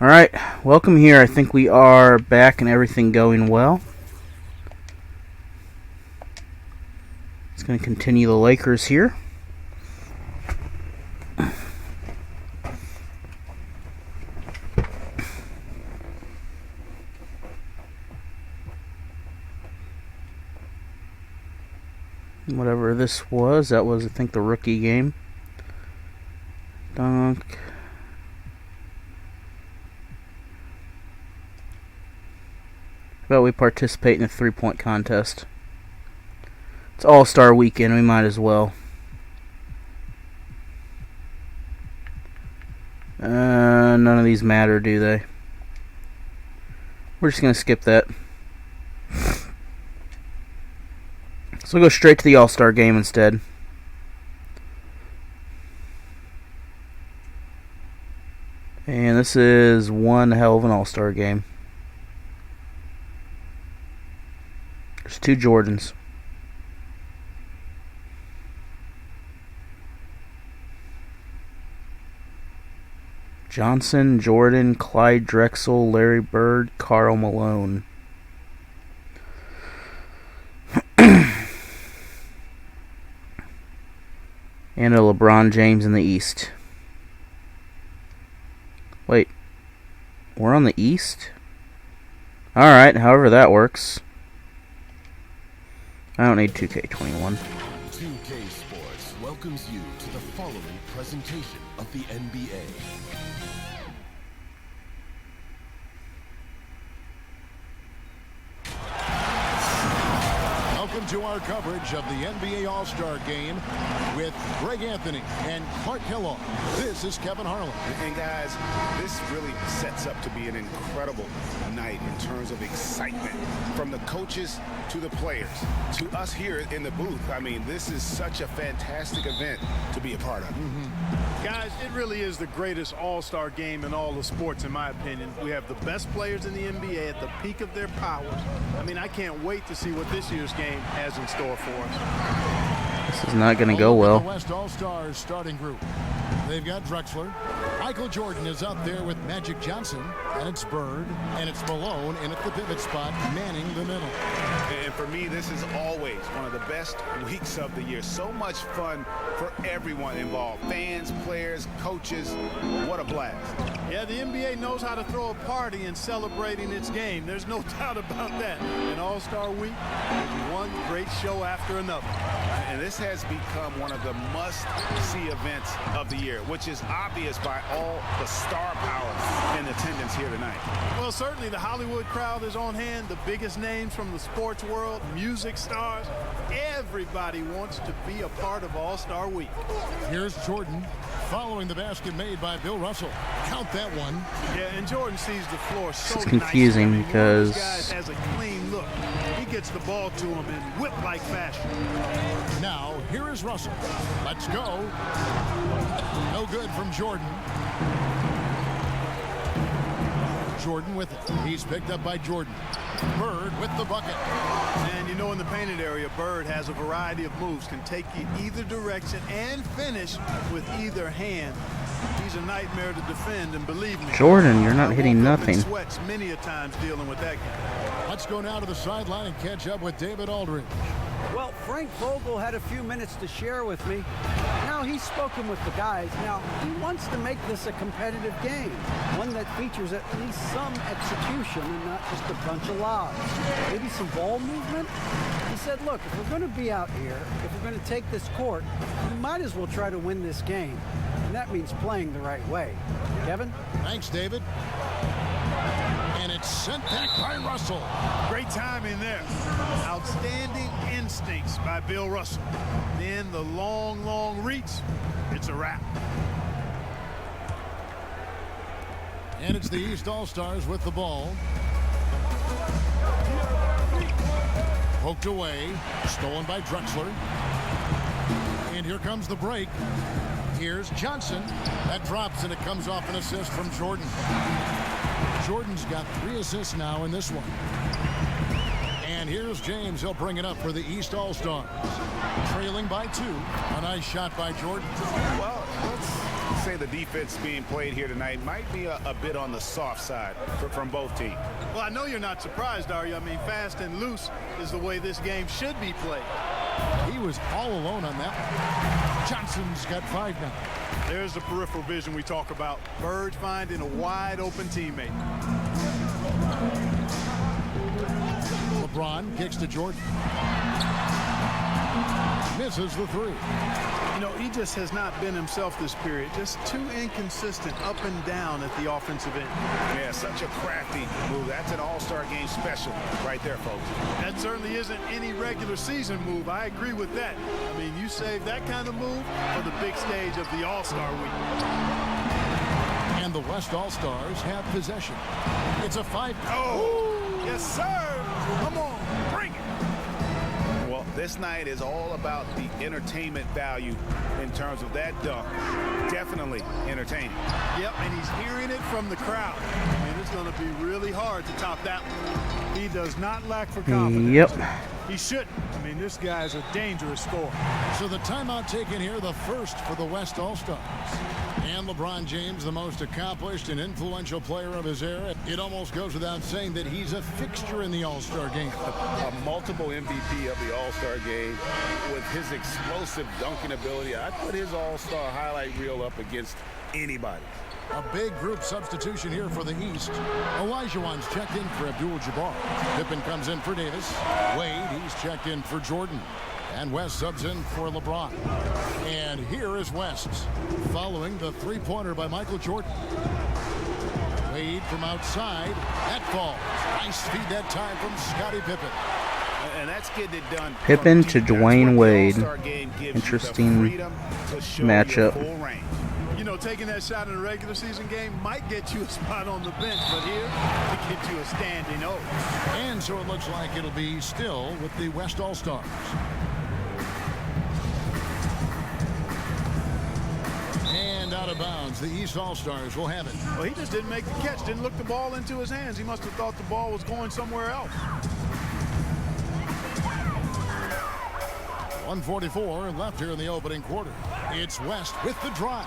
Alright, welcome here. I think we are back and everything going well. It's going to continue the Lakers here. Whatever this was, that was, I think, the rookie game. Dunk. How about we participate in a three-point contest? It's All-Star Weekend, we might as well. None of these matter, do they? We're just going to skip that. So we'll go straight to the All-Star game instead. And this is one hell of an All-Star game. There's two Jordans. Johnson, Jordan, Clyde Drexel, Larry Bird, Karl Malone. And a LeBron James in the East. Wait. We're on the East? Alright, however that works. I don't need 2K21. 2K Sports welcomes you to the following presentation of the NBA. Welcome to our coverage of the NBA All-Star Game with Greg Anthony and Clark Kellogg. This is Kevin Harlan. And guys, this really sets up to be an incredible night in terms of excitement. From the coaches to the players, to us here in the booth. I mean, this is such a fantastic event to be a part of. Guys, it really is the greatest all-star game in all of sports, in my opinion. We have the best players in the NBA at the peak of their powers. I mean, I can't wait to see what this year's game has in store for us. This is not going to go well. The West All-Stars starting group. They've got Drexler. Michael Jordan is up there with Magic Johnson. And it's Bird. And it's Malone in at the pivot spot, manning the middle. And for me, this is always one of the best weeks of the year. So much fun for everyone involved. Fans, players, coaches. What a blast. Yeah, the NBA knows how to throw a party in celebrating its game. There's no doubt about that. An All-Star Week is one great show after another. And this has become one of the must-see events of the year, which is obvious by all the star power in attendance here tonight. Well, certainly the Hollywood crowd is on hand, the biggest names from the sports world, music stars. Everybody wants to be a part of All-Star Week. Here's Jordan following the basket made by Bill Russell. Count that one. Yeah, and Jordan sees the floor so It's confusing nice. because One of those guys has a clean look. He gets the ball to him in whip-like fashion. Now, here is Russell. Let's go. No good from Jordan. Jordan with it. He's picked up by Jordan. Bird with the bucket. And you know, in the painted area, Bird has a variety of moves, can take you either direction and finish with either hand. He's a nightmare to defend, and believe me, Jordan, you're not hitting I woke up in nothing. Sweats many a times dealing with that guy. Let's go now to the sideline and catch up with David Aldridge. Well, Frank Vogel had a few minutes to share with me. Now he's spoken with the guys. Now he wants to make this a competitive game, one that features at least some execution and not just a bunch of lobs. Maybe some ball movement. He said, look, if we're going to be out here, if we're going to take this court, we might as well try to win this game. And that means playing the right way. Kevin? Thanks, David. And it's sent back by Russell. Great timing there. Outstanding instincts by Bill Russell. Then the long, long reach. It's a wrap. And it's the East All-Stars with the ball. Poked away. Stolen by Drexler. And here comes the break. Here's Johnson. That drops, and it comes off an assist from Jordan. Jordan's got 3 assists now in this one. And here's James. He'll bring it up for the East All-Stars. Trailing by 2. A nice shot by Jordan. Well, let's say the defense being played here tonight might be a bit on the soft side from both teams. Well, I know you're not surprised, are you? I mean, fast and loose is the way this game should be played. He was all alone on that one. Johnson's got 5 now. There's the peripheral vision we talk about. Bird finding a wide open teammate. LeBron kicks to Jordan. Misses the 3. You know, he just has not been himself this period. Just too inconsistent up and down at the offensive end. Yeah, such a crafty move. That's an all-star game special right there, folks. That certainly isn't any regular season move. I agree with that. I mean, you save that kind of move for the big stage of the All-Star week. And the West All-Stars have possession. It's a 5. Oh, yes, sir. Come on, bring it. Well, this night is all about the entertainment value in terms of that dunk. Definitely entertaining. Yep, and he's hearing it from the crowd. I mean, it's going to be really hard to top that one. He does not lack for confidence. Yep. He shouldn't. I mean, this guy is a dangerous scorer. So the timeout taken here, the first for the West All-Stars. And LeBron James, the most accomplished and influential player of his era. It almost goes without saying that he's a fixture in the All-Star game. A multiple MVP of the All-Star game with his explosive dunking ability. I'd put his All-Star highlight reel up against anybody. A big group substitution here for the East. Olajuwon's checked in for Abdul-Jabbar. Pippen comes in for Davis. Wade, he's checked in for Jordan. And West subs in for LeBron. And here is West, following the three-pointer by Michael Jordan. Wade from outside. That falls. Nice feed that time from Scottie Pippen. And that's getting it done. Pippen to Dwayne Wade. Interesting matchup. You know, taking that shot in a regular season game might get you a spot on the bench, but here, it gets you a standing O. And so it looks like it'll be still with the West All-Stars. And out of bounds, the East All-Stars will have it. Well, he just didn't make the catch, didn't look the ball into his hands. He must have thought the ball was going somewhere else. 1:44 left here in the opening quarter. It's West with the drive.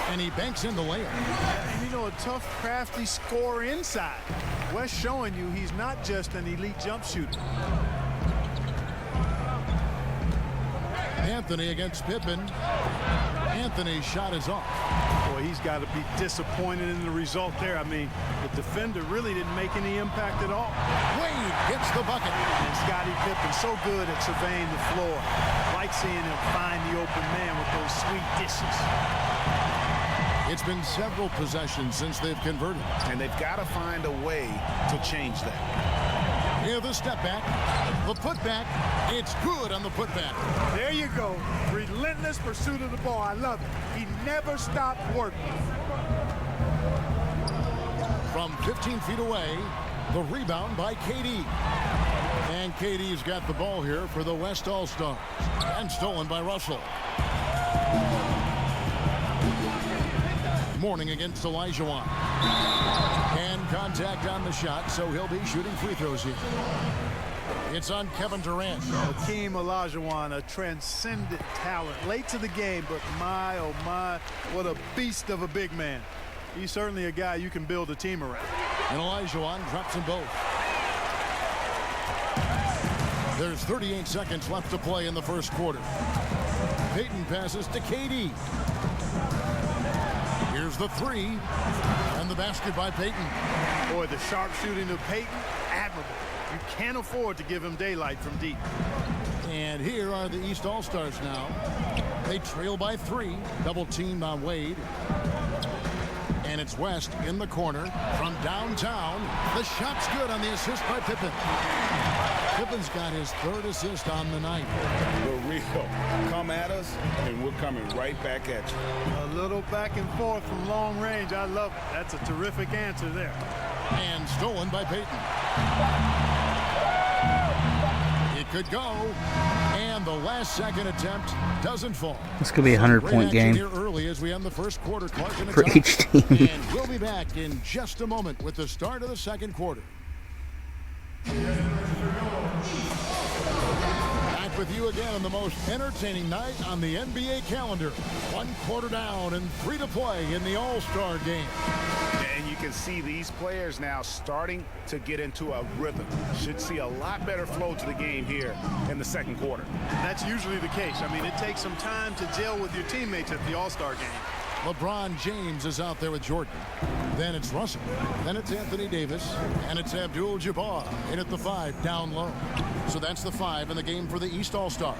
And he banks in the layup. And you know, a tough, crafty scorer inside. West showing you he's not just an elite jump shooter. Anthony against Pippen. Anthony's shot is off. Boy, he's got to be disappointed in the result there. I mean, the defender really didn't make any impact at all. Wade gets the bucket. And Scottie Pippen so good at surveying the floor. Like seeing him find the open man with those sweet dishes. It's been several possessions since they've converted. And they've got to find a way to change that. Here the step back, the putback. It's good on the putback. There you go. Relentless pursuit of the ball. I love it. He never stopped working. From 15 feet away, the rebound by KD. And KD's got the ball here for the West All-Stars. And stolen by Russell. Morning against Olajuwon. And contact on the shot, so he'll be shooting free throws here. It's on Kevin Durant. Hakeem Olajuwon, a transcendent talent. Late to the game, but my, oh my, what a beast of a big man. He's certainly a guy you can build a team around. And Olajuwon drops them both. There's 38 seconds left to play in the first quarter. Payton passes to KD. Here's the three. And the basket by Payton. Boy, the sharp shooting of Payton, admirable. You can't afford to give him daylight from deep. And here are the East All-Stars now. They trail by 3. Double teamed on Wade. And it's West in the corner from downtown. The shot's good on the assist by Pippen. Pippen's got his 3rd assist on the night. We're real. Come at us, and we're coming right back at you. A little back and forth from long range. I love it. That's a terrific answer there. And stolen by Payton. It could go. And the last second attempt doesn't fall. This could be a 100-point game here early as we end the first quarter. for each team. And we'll be back in just a moment with the start of the second quarter. Back with you again on the most entertaining night on the NBA calendar. 1 quarter down and 3 to play in the All-Star game. And you can see these players now starting to get into a rhythm. Should see a lot better flow to the game here in the second quarter. That's usually the case. I mean, it takes some time to gel with your teammates at the All-Star game. LeBron James is out there with Jordan. Then it's Russell. Then it's Anthony Davis. And it's Abdul-Jabbar in at the 5 down low. So that's the 5 in the game for the East All-Stars.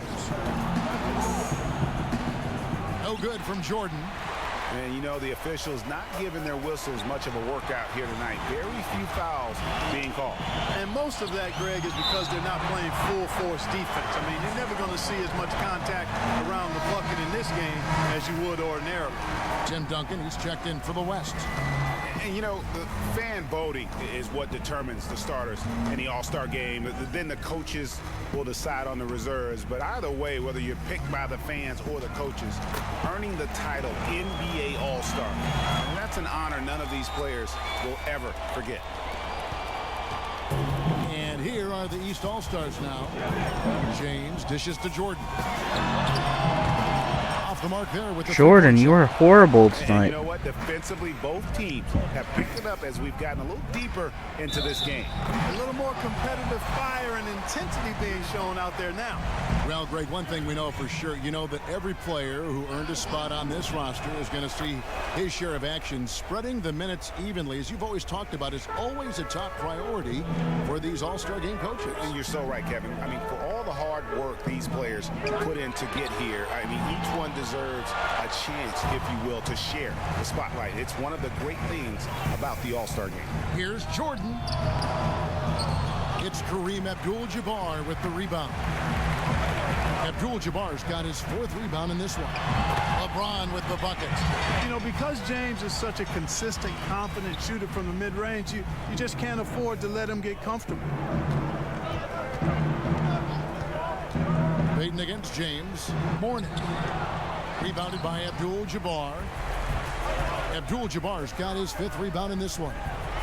No good from Jordan. And you know, the officials not giving their whistles much of a workout here tonight. Very few fouls being called. And most of that, Greg, is because they're not playing full force defense. I mean, you're never going to see as much contact around the bucket in this game as you would ordinarily. Tim Duncan, he's checked in for the West. And you know, the fan voting is what determines the starters in the All-Star game. Then the coaches will decide on the reserves. But either way, whether you're picked by the fans or the coaches, earning the title NBA All-Star, and that's an honor none of these players will ever forget. And here are the East All-Stars now. James dishes to Jordan. Off the mark there with the Jordan, you are horrible And tonight. you know what? Defensively, both teams have picked it up as we've gotten a little deeper into this game. A little more competitive fire and intensity being shown out there now. Well, Greg, one thing we know for sure, you know that every player who earned a spot on this roster is going to see his share of action. Spreading the minutes evenly, as you've always talked about, is always a top priority for these All-Star game coaches. And you're so right, Kevin. I mean, for all the hard work these players put in to get here, I mean, each one deserves a chance, if you will, to share the spotlight. It's one of the great things about the All-Star game. Here's Jordan. It's Kareem Abdul-Jabbar with the rebound. Abdul-Jabbar's got his 4th rebound in this one. LeBron with the bucket. You know, because James is such a consistent, confident shooter from the mid-range, you just can't afford to let him get comfortable. Payton against James. Morning. Rebounded by Abdul-Jabbar. Abdul-Jabbar's got his 5th rebound in this one.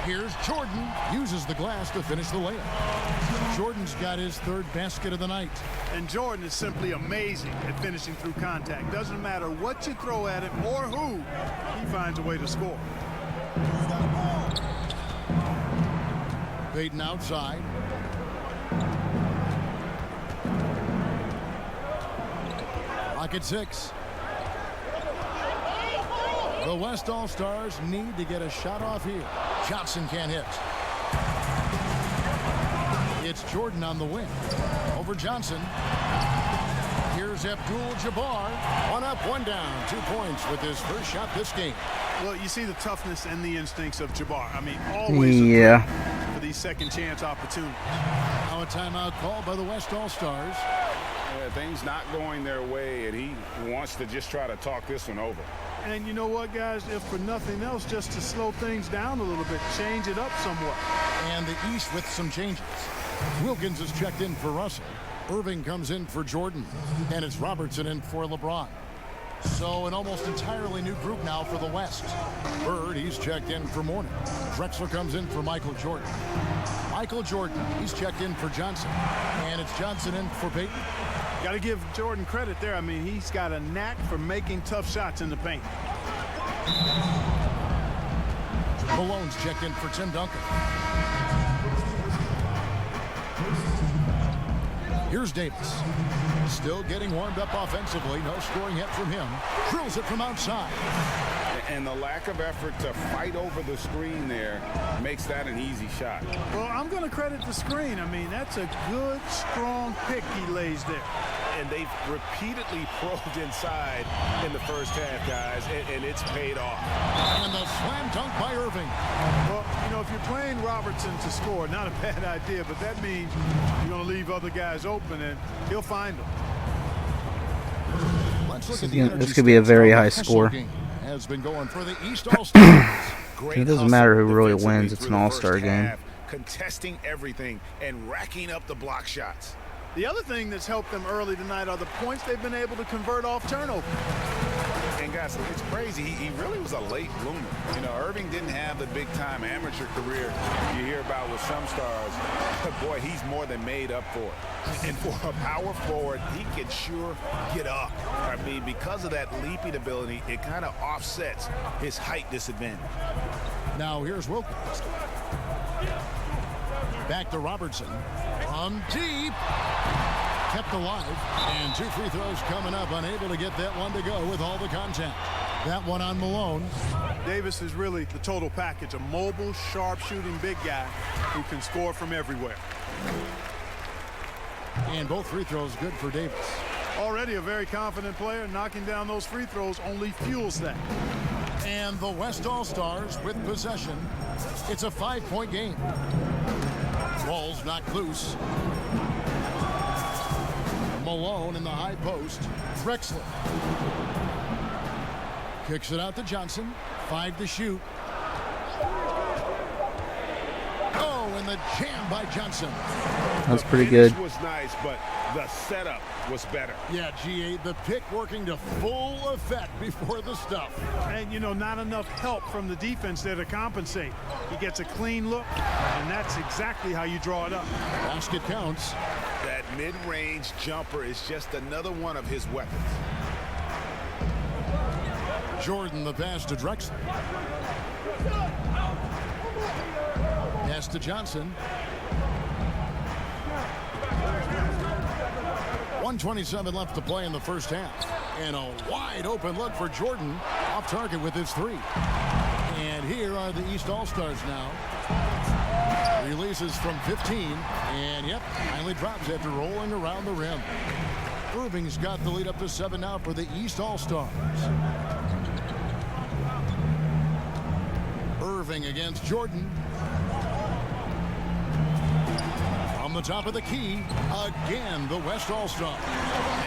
Here's Jordan. Uses the glass to finish the layup. Jordan's got his 3rd basket of the night. And Jordan is simply amazing at finishing through contact. Doesn't matter what you throw at him or who, he finds a way to score. Payton outside. Clock at 6. The West All-Stars need to get a shot off here. Johnson can't hit. It's Jordan on the wing. Over Johnson. Here's Abdul-Jabbar. 1 up, 1 down. 2 points with his first shot this game. Well, you see the toughness and the instincts of Jabbar. I mean, always for these second chance opportunities. Now a timeout called by the West All-Stars. Things not going their way, and he wants to just try to talk this one over. And you know what, guys? If for nothing else, just to slow things down a little bit, change it up somewhat. And the East with some changes. Wilkins is checked in for Russell. Irving comes in for Jordan. And it's Robertson in for LeBron. So an almost entirely new group now for the West. Bird, he's checked in for Mourning. Drexler comes in for Michael Jordan. Michael Jordan, he's checked in for Johnson. And it's Johnson in for Payton. Got to give Jordan credit there. I mean, he's got a knack for making tough shots in the paint. Malone's checked in for Tim Duncan. Here's Davis. Still getting warmed up offensively. No scoring yet from him. Drills it from outside. And the lack of effort to fight over the screen there makes that an easy shot. Well, I'm going to credit the screen. I mean, that's a good, strong pick he lays there. And they've repeatedly probed inside in the first half, guys, and it's paid off. And the slam dunk by Irving. Well, you know, if you're playing Robertson to score, not a bad idea, but that means you're going to leave other guys open, and he'll find them. Let's look at the This could be a very high score. Has been going for the East All-Stars. It doesn't matter who really wins. It's an all-star game. Contesting everything and racking up the block shots. The other thing that's helped them early tonight are the points they've been able to convert off turnover. And guys, it's crazy. He really was a late bloomer. You know, Irving didn't have the big-time amateur career you hear about with some stars. But boy, he's more than made up for it. And for a power forward, he can sure get up. I mean, because of that leaping ability, it kind of offsets his height disadvantage. Now here's Wilkins. Back to Robertson. From deep. Kept alive. And 2 free throws coming up. Unable to get that one to go with all the contact. That one on Malone. Davis is really the total package. A mobile, sharp-shooting big guy who can score from everywhere. And both free throws good for Davis. Already a very confident player. Knocking down those free throws only fuels that. And the West All-Stars with possession. It's a 5-point game. Ball's knocked loose. Malone in the high post. Drexler. Kicks it out to Johnson. 5 to shoot. Oh, and the jam by Johnson. That's pretty good. The finish was nice, but the setup was better. Yeah, GA, the pick working to full effect before the stuff. And, you know, not enough help from the defense there to compensate. He gets a clean look, and that's exactly how you draw it up. Basket counts. That mid-range jumper is just another one of his weapons. Jordan the pass to Drexler. Pass to Johnson. 1:27 left to play in the first half. And a wide open look for Jordan. Off target with his 3. And here are the East All-Stars now. Releases from 15. And yep, finally drops after rolling around the rim. Irving's got the lead up to 7 now for the East All-Stars. Irving against Jordan. From the top of the key, again, the West All-Stars.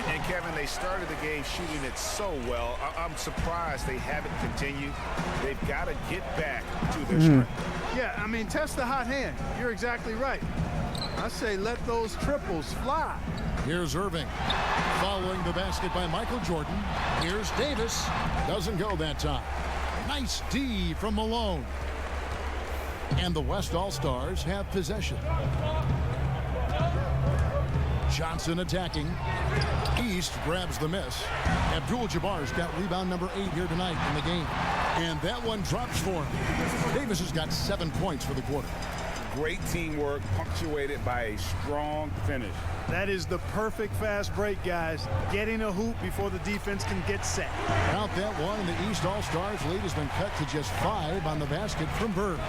And Kevin, they started the game shooting it so well. I'm surprised they haven't continued. They've got to get back to their strength. Yeah, I mean, test the hot hand. You're exactly right. I say let those triples fly. Here's Irving. Following the basket by Michael Jordan. Here's Davis. Doesn't go that time. Nice D from Malone. And the West All-Stars have possession. Johnson attacking. East grabs the miss. Abdul-Jabbar's got rebound number 8 here tonight in the game. And that one drops for him. Davis has got 7 points for the quarter. Great teamwork, punctuated by a strong finish. That is the perfect fast break, guys. Getting a hoop before the defense can get set. Count that one, and the East All-Stars lead has been cut to just 5 on the basket from Bird.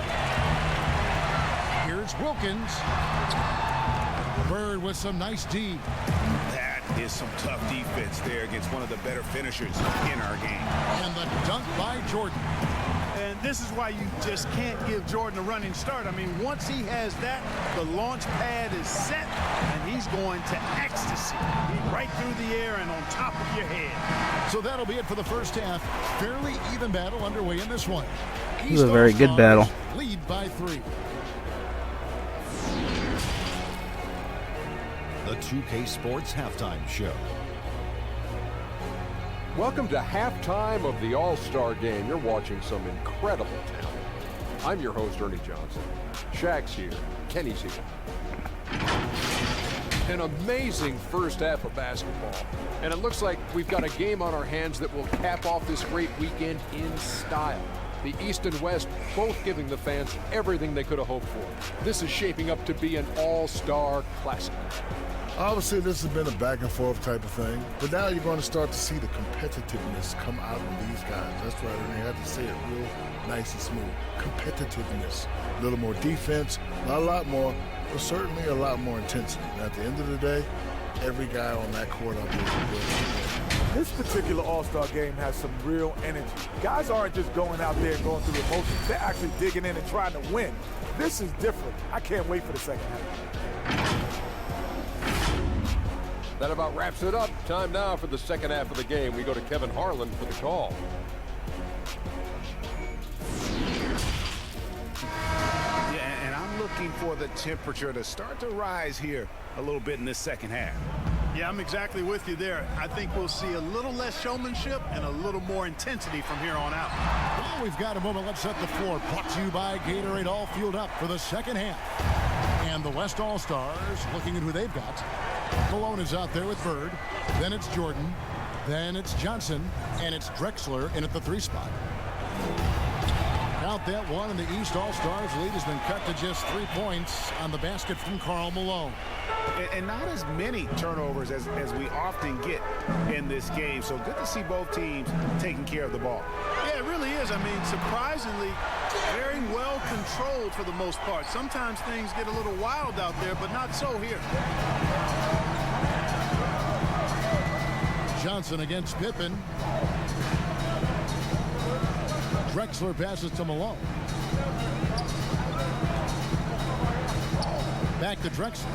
Here's Wilkins. Bird with some nice D. That is some tough defense there against one of the better finishers in our game. And the dunk by Jordan. And this is why you just can't give Jordan a running start. I mean, once he has that, the launch pad is set, and he's going to ecstasy. Right through the air and on top of your head. So that'll be it for the first half. Fairly even battle underway in this one. This is a very good battle. Lead by 3. The 2K Sports Halftime Show. Welcome to halftime of the All-Star Game. You're watching some incredible talent. I'm your host, Ernie Johnson. Shaq's here. Kenny's here. An amazing first half of basketball. And it looks like we've got a game on our hands that will cap off this great weekend in style. The East and West both giving the fans everything they could have hoped for. This is shaping up to be an all-star classic. Obviously, this has been a back-and-forth type of thing, but now you're going to start to see the competitiveness come out of these guys. That's right, and they had to say it real nice and smooth. Competitiveness. A little more defense, not a lot more, but certainly a lot more intensity. And at the end of the day, every guy on that court out there is good. This particular All-Star game has some real energy. Guys aren't just going out there and going through the motions. They're actually digging in and trying to win. This is different. I can't wait for the second half. That about wraps it up. Time now for the second half of the game. We go to Kevin Harlan for the call. Yeah, and I'm looking for the temperature to start to rise here a little bit in this second half. Yeah, I'm exactly with you there. I think we'll see a little less showmanship and a little more intensity from here on out. Well, we've got a moment. Let's set the floor. Brought to you by Gatorade, all fueled up for the second half. And the West All-Stars looking at who they've got. Malone is out there with Bird. Then it's Jordan. Then it's Johnson. And it's Drexler in at the 3 spot. Count that one, and the East All-Stars lead has been cut to just 3 points on the basket from Karl Malone. And not as many turnovers as we often get in this game. So good to see both teams taking care of the ball. Yeah, it really is. I mean, surprisingly, very well controlled for the most part. Sometimes things get a little wild out there, but not so here. Johnson against Pippen. Drexler passes to Malone. Back to Drexler.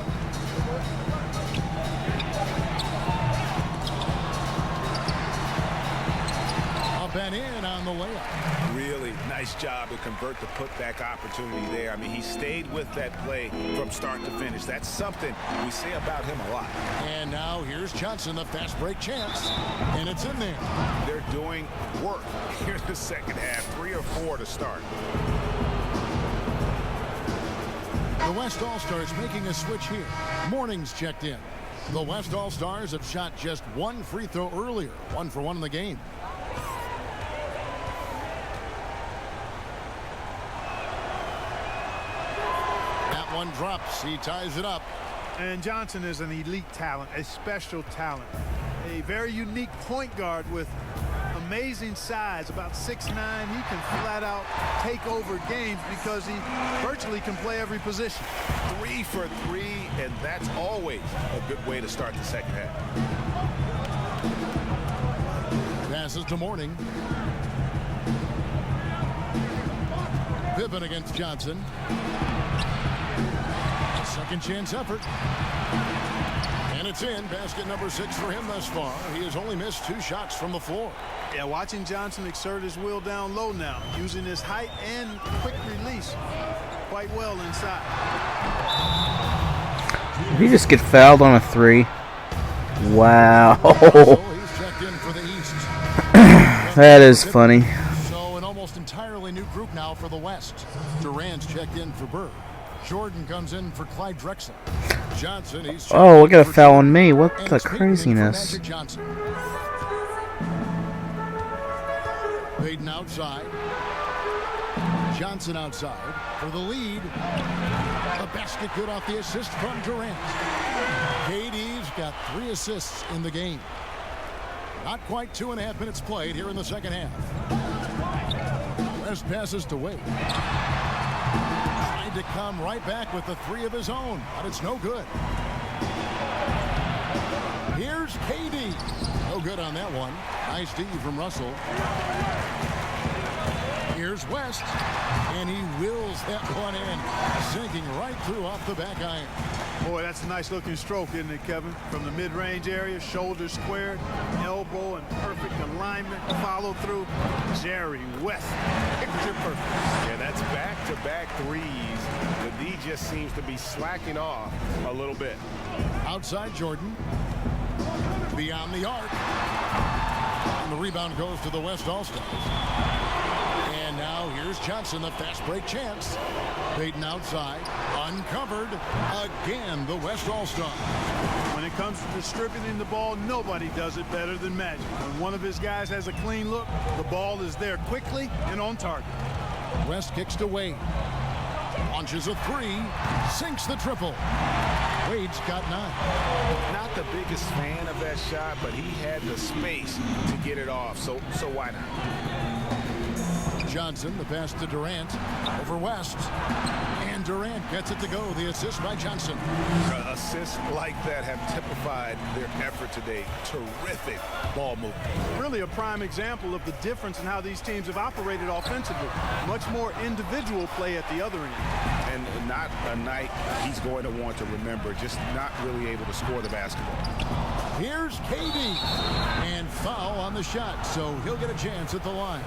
Up and in on the layup. Really nice job to convert the putback opportunity there. I mean, he stayed with that play from start to finish. That's something we say about him a lot. And now here's Johnson, the fast break chance. And it's in there. They're doing work here in the second half. 3 or 4 to start. The West All-Stars making a switch here. Morning's checked in. The West All-Stars have shot just 1 free throw earlier. 1 for 1 in the game. That one drops. He ties it up. And Johnson is an elite talent, a special talent. A very unique point guard with amazing size, about 6'9". He can flat out take over games because he virtually can play every position. 3 for 3, and that's always a good way to start the second half. Passes to Morning. Pippen against Johnson. Second chance effort. And it's in. Basket number 6 for him thus far. He has only missed 2 shots from the floor. Yeah, watching Johnson exert his will down low now, using his height and quick release quite well inside. Did he just get fouled on a 3? Wow. He's checked in for the East. That is funny. So an almost entirely new group now for the West. Durant's checked in for Bird. Jordan comes in for Clyde Drexler. Johnson, he's Oh, look at a foul on me. What the craziness? Payton outside. Johnson outside for the lead. A basket good off the assist from Durant. KD's got 3 assists in the game. Not quite 2.5 minutes played here in the second half. West passes to Wade. Tried to come right back with the 3 of his own, but it's no good. Here's KD. No good on that one. Nice D from Russell. Here's West, and he wills that one in, sinking right through off the back iron. Boy, that's a nice looking stroke, isn't it, Kevin? From the mid-range area, shoulder squared, elbow in perfect alignment, follow through. Jerry West, picture perfect. Yeah, that's back-to-back threes. The D just seems to be slacking off a little bit. Outside Jordan. Beyond the arc. And the rebound goes to the West All-Stars. And now here's Johnson, the fast break chance. Payton outside, uncovered. Again, the West All-Star. When it comes to distributing the ball, nobody does it better than Magic. When one of his guys has a clean look, the ball is there quickly and on target. West kicks to Wade. Launches a 3, sinks the triple. Wade's got 9. Not the biggest fan of that shot, but he had the space to get it off, so why not? Johnson, the pass to Durant, over West. And Durant gets it to go. The assist by Johnson. Assists like that have typified their effort today. Terrific ball movement. Really a prime example of the difference in how these teams have operated offensively. Much more individual play at the other end. And not a night he's going to want to remember, just not really able to score the basketball. Here's KD. And foul on the shot, so he'll get a chance at the line.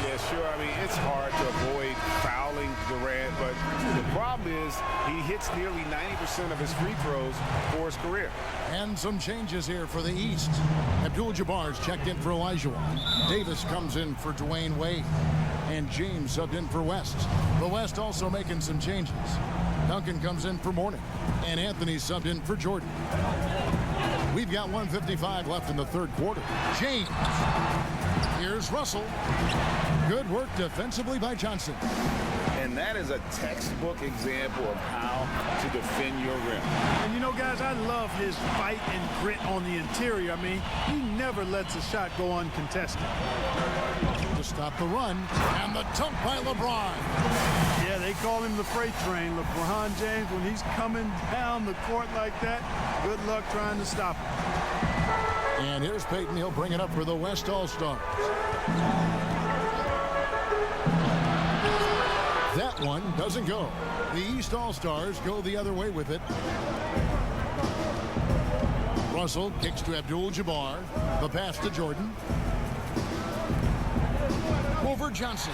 Yeah, sure. I mean, it's hard to avoid fouling Durant, but the problem is he hits nearly 90% of his free throws for his career. And some changes here for the East. Abdul-Jabbar's checked in for Olajuwon. Davis comes in for Dwayne Wade. And James subbed in for West. The West also making some changes. Duncan comes in for Mourning. And Anthony subbed in for Jordan. We've got 1:55 left in the third quarter. James. Here's Russell. Good work defensively by Johnson. And that is a textbook example of how to defend your rim. And you know, guys, I love his fight and grit on the interior. I mean, he never lets a shot go uncontested. To stop the run, and the dunk by LeBron. Yeah, they call him the freight train. LeBron James, when he's coming down the court like that, good luck trying to stop him. And here's Peyton. He'll bring it up for the West All-Stars. That one doesn't go. The East All-Stars go the other way with it. Russell kicks to Abdul-Jabbar. The pass to Jordan. Over Johnson.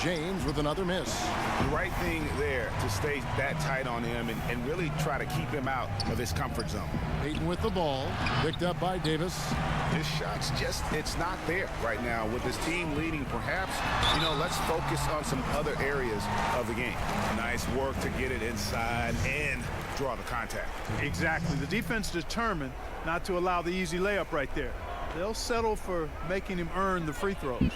James with another miss. The right thing there to stay that tight on him and really try to keep him out of his comfort zone. Peyton with the ball. Picked up by Davis. His shot's just, it's not there right now. With his team leading, perhaps, you know, let's focus on some other areas of the game. Nice work to get it inside and draw the contact. Exactly. The defense determined not to allow the easy layup right there. They'll settle for making him earn the free throws.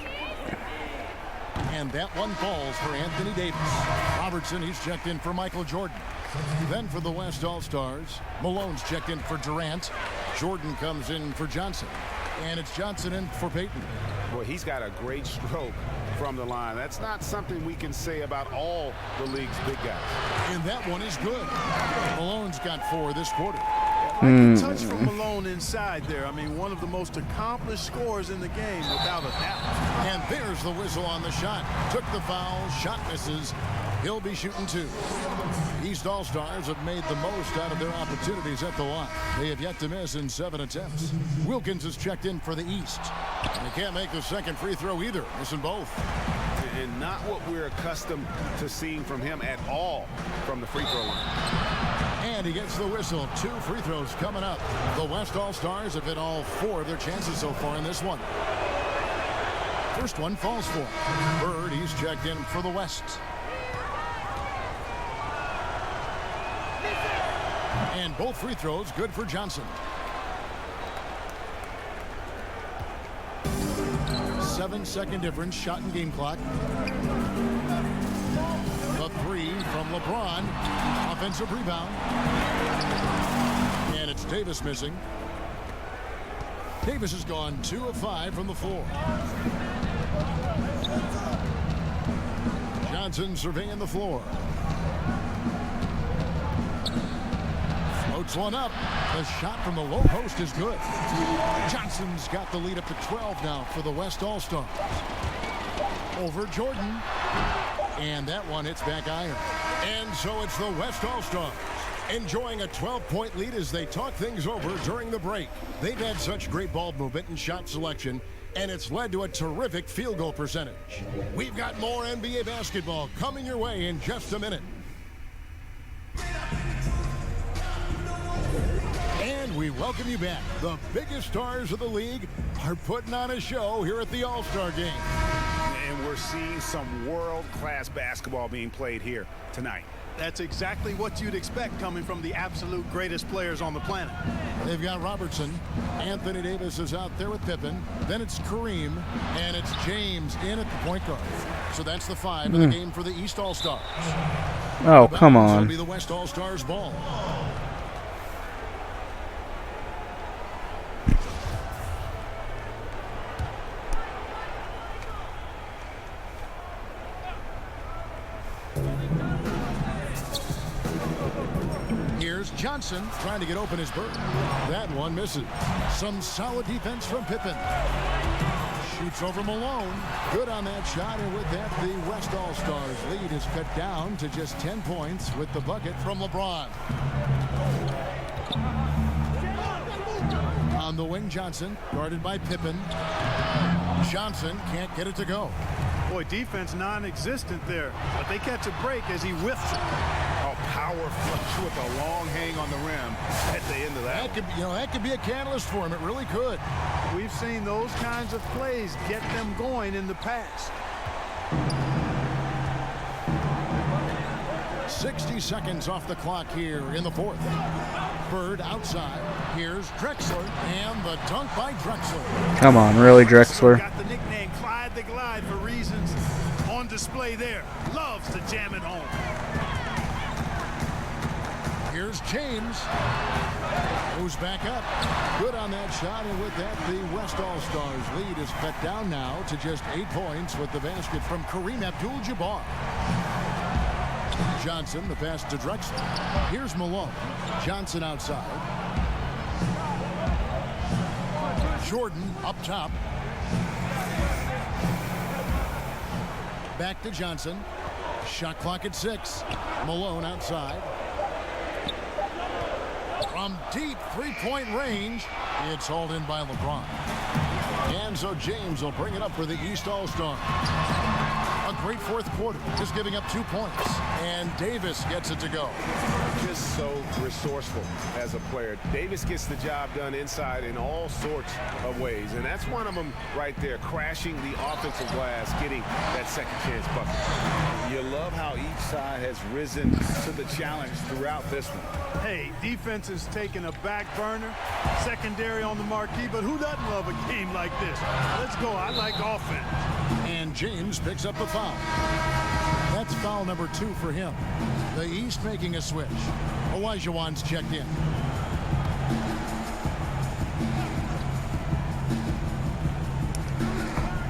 And that one falls for Anthony Davis. Robertson, he's checked in for Michael Jordan. Then for the West All-Stars, Malone's checked in for Durant. Jordan comes in for Johnson. And it's Johnson in for Peyton. Boy, he's got a great stroke from the line. That's not something we can say about all the league's big guys. And that one is good. Malone's got 4 this quarter. Like a touch from Malone inside there. I mean, one of the most accomplished scorers in the game, without a doubt. And there's the whistle on the shot. Took the foul, shot misses. He'll be shooting 2. East All-Stars have made the most out of their opportunities at the line. They have yet to miss in 7 attempts. Wilkins is checked in for the East. They can't make the second free throw either, missing both. And not what we're accustomed to seeing from him at all from the free throw line. And he gets the whistle. 2 free throws coming up. The West All-Stars have hit all 4 of their chances so far in this one. First one falls for Bird. He's checked in for the West. And both free throws good for Johnson. 7-second difference, shot and game clock. The 3 from LeBron. Offensive rebound. And it's Davis missing. Davis has gone 2 of 5 from the floor. Johnson surveying the floor. Floats one up. The shot from the low post is good. Johnson's got the lead up to 12 now for the West All-Stars. Over Jordan. And that one hits back iron. And so it's the West All-Stars enjoying a 12-point lead as they talk things over during the break. They've had such great ball movement and shot selection, and it's led to a terrific field goal percentage. We've got more NBA basketball coming your way in just a minute. And we welcome you back. The biggest stars of the league are putting on a show here at the All-Star Game. And we're seeing some world-class basketball being played here tonight. That's exactly what you'd expect coming from the absolute greatest players on the planet. They've got Robertson. Anthony Davis is out there with Pippen. Then it's Kareem. And it's James in at the point guard. So that's the 5 in the game for the East All-Stars. Oh, come on. It'll be the West All-Stars ball. Here's Johnson trying to get open his Bird. That one misses. Some solid defense from Pippen. Shoots over Malone. Good on that shot, and with that, the West All-Stars lead is cut down to just 10 points with the bucket from LeBron. On the wing, Johnson, guarded by Pippen. Johnson can't get it to go. Boy, defense non-existent there, but they catch a break as he whiffs it. Oh, power flush with a long hang on the rim at the end of that. That could be a catalyst for him. It really could. We've seen those kinds of plays get them going in the past. 60 seconds off the clock here in the fourth. Bird outside. Here's Drexler, and the dunk by Drexler. Come on, really, Drexler? Got the nickname Clyde the Glide for reasons on display there. Loves to jam it home. Here's James. Moves back up. Good on that shot, and with that, the West All-Stars lead is cut down now to just 8 points with the basket from Kareem Abdul-Jabbar. Johnson, the pass to Drexler. Here's Malone. Johnson outside. Jordan up top. Back to Johnson. Shot clock at 6. Malone outside. From deep three-point range, it's hauled in by LeBron. And so James will bring it up for the East All-Stars. A great fourth quarter, just giving up 2 points. And Davis gets it to go. Just so resourceful as a player. Davis gets the job done inside in all sorts of ways. And that's one of them right there, crashing the offensive glass, getting that second chance bucket. You love how each side has risen to the challenge throughout this one. Hey, defense is taking a back burner, secondary on the marquee, but who doesn't love a game like this? Let's go. I like offense. And James picks up the foul. That's foul number 2 for him. The East making a switch. Olajuwon's checked in.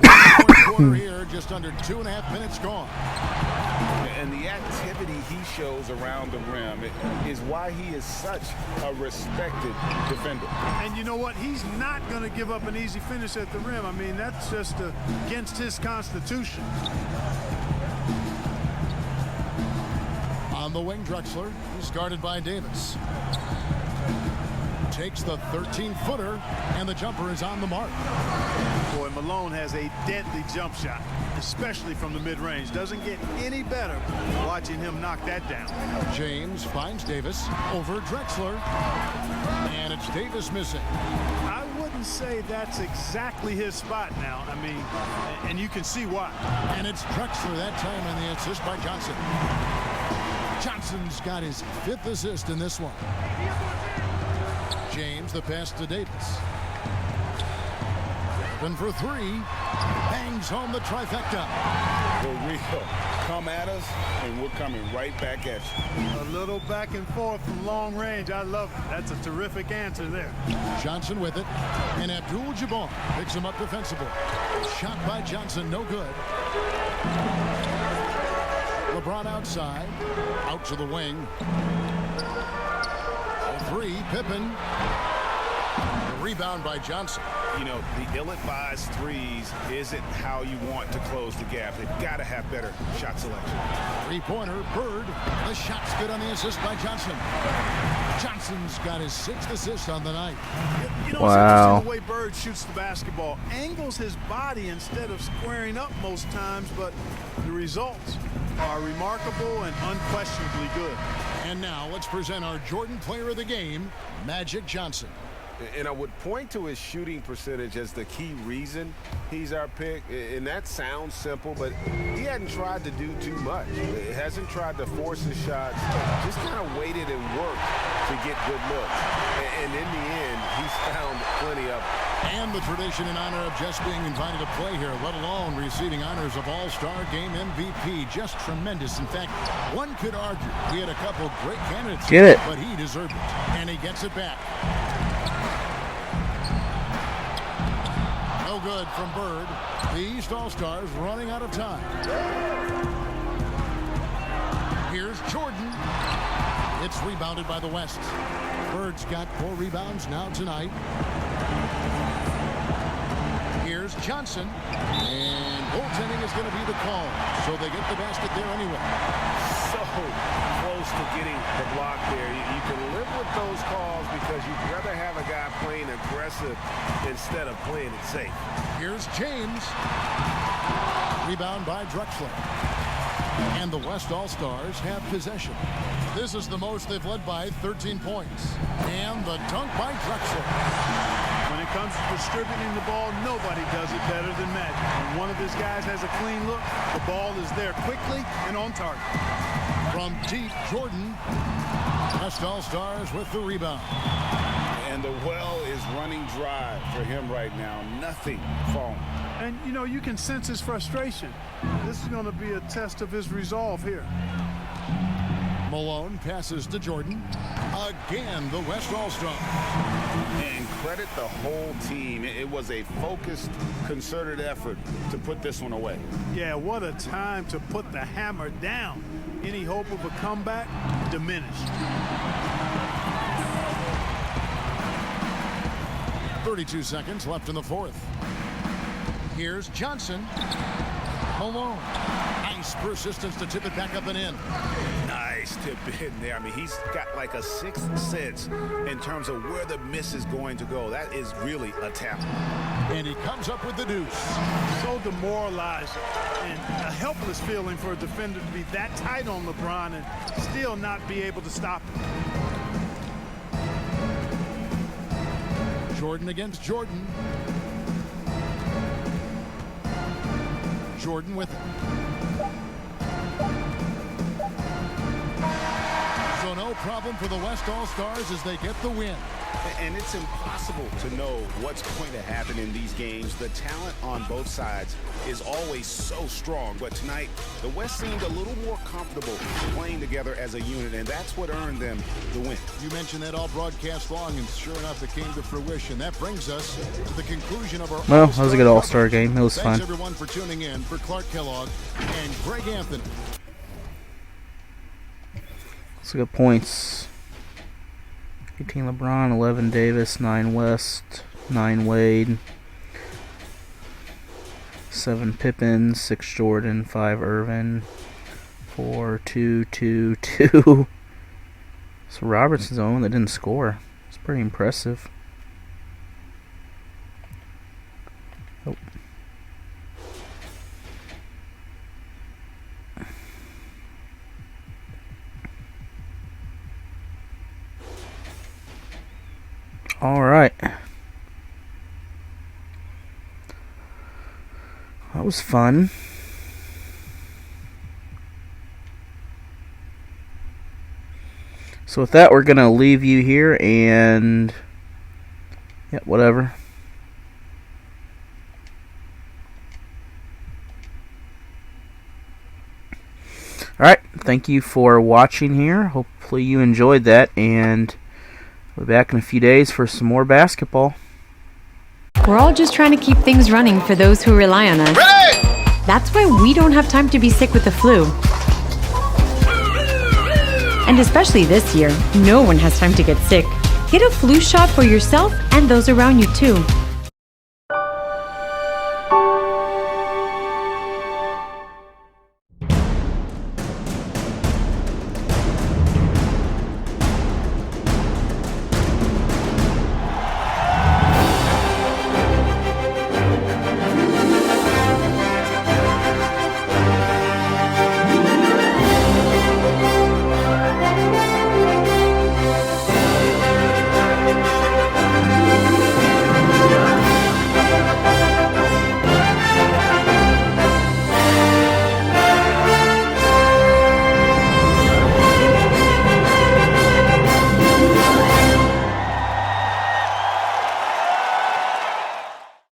Fourth quarter here, just under 2.5 minutes gone. And the activity he shows around the rim is why he is such a respected defender. And you know what? He's not going to give up an easy finish at the rim. I mean, that's just against his constitution. On the wing, Drexler. He's guarded by Davis. Takes the 13-footer, and the jumper is on the mark. Boy, Malone has a deadly jump shot, especially from the mid-range. Doesn't get any better watching him knock that down. James finds Davis over Drexler, and it's Davis missing. I wouldn't say that's exactly his spot now. I mean, and you can see why. And it's Drexler that time, and the assist by Johnson. Johnson's got his 5th assist in this one. James, the pass to Davis. Open for 3. Bangs home the trifecta. For real. Come at us, and we're coming right back at you. A little back and forth from long range. I love it. That's a terrific answer there. Johnson with it. And Abdul-Jabbar picks him up defensively. Shot by Johnson, no good. LeBron outside. Out to the wing. 3, Pippen. The rebound by Johnson. You know, the ill-advised threes isn't how you want to close the gap. They've got to have better shot selection. 3-pointer, Bird. The shot's good on the assist by Johnson. Johnson's got his 6th assist on the night. You know, Wow. it's interesting the way Bird shoots the basketball. Angles his body instead of squaring up most times, but the results are remarkable and unquestionably good. And now let's present our Jordan Player of the Game, Magic Johnson. And I would point to his shooting percentage as the key reason he's our pick. And that sounds simple, but he hadn't tried to do too much. He hasn't tried to force his shots, just kind of waited and worked to get good looks. And in the end, he's found plenty of them. And the tradition in honor of just being invited to play here, let alone receiving honors of All-Star Game MVP. Just tremendous. In fact, one could argue we had a couple great candidates, Get it. but he deserved it. And he gets it back. No good from Bird. The East All-Stars running out of time. Here's Jordan. It's rebounded by the West. Bird's got 4 rebounds now tonight. Here's Johnson. And goaltending is going to be the call. So they get the basket there anyway. So close to getting the block there. You can live with those calls because you'd rather have a guy playing aggressive instead of playing it safe. Here's James. Rebound by Drexler. And the West All-Stars have possession. This is the most they've led by 13 points. And the dunk by Drexler. When it comes to distributing the ball, nobody does it better than Magic. When one of his guys has a clean look, the ball is there quickly and on target. From deep, Jordan. West All-Stars with the rebound. And the well is running dry for him right now. Nothing falling. And, you know, you can sense his frustration. This is going to be a test of his resolve here. Malone passes to Jordan. Again, the West All-Star. And credit the whole team. It was a focused, concerted effort to put this one away. Yeah, what a time to put the hammer down. Any hope of a comeback diminished. 32 seconds left in the fourth. Here's Johnson. Malone. Nice persistence to tip it back up and in. Nice tip in there. I mean, he's got like a sixth sense in terms of where the miss is going to go. That is really a talent. And he comes up with the deuce. So demoralizing and a helpless feeling for a defender to be that tight on LeBron and still not be able to stop him. Jordan against Jordan. Jordan with it. So no problem for the West All-Stars as they get the win. And it's impossible to know what's going to happen in these games. The talent on both sides is always so strong. But tonight, the West seemed a little more comfortable playing together as a unit, and that's what earned them the win. You mentioned that all broadcast long, and sure enough, it came to fruition. That brings us to the conclusion of our Well, that was a good All-Star game. It was fun. Thanks, everyone, for tuning in. For Clark Kellogg and Greg Anthony. Let's look at points. 18 LeBron, 11 Davis, 9 West, 9 Wade, 7 Pippen, 6 Jordan, 5 Irvin, 4, 2, 2, 2. So Robertson's the only one that didn't score. It's pretty impressive. Oh. All right. That was fun. So with that, we're going to leave you here and yeah, whatever. All right. Thank you for watching here. Hopefully you enjoyed that, and we'll be back in a few days for some more basketball. We're all just trying to keep things running for those who rely on us. Ready! That's why we don't have time to be sick with the flu. And especially this year, no one has time to get sick. Get a flu shot for yourself and those around you too.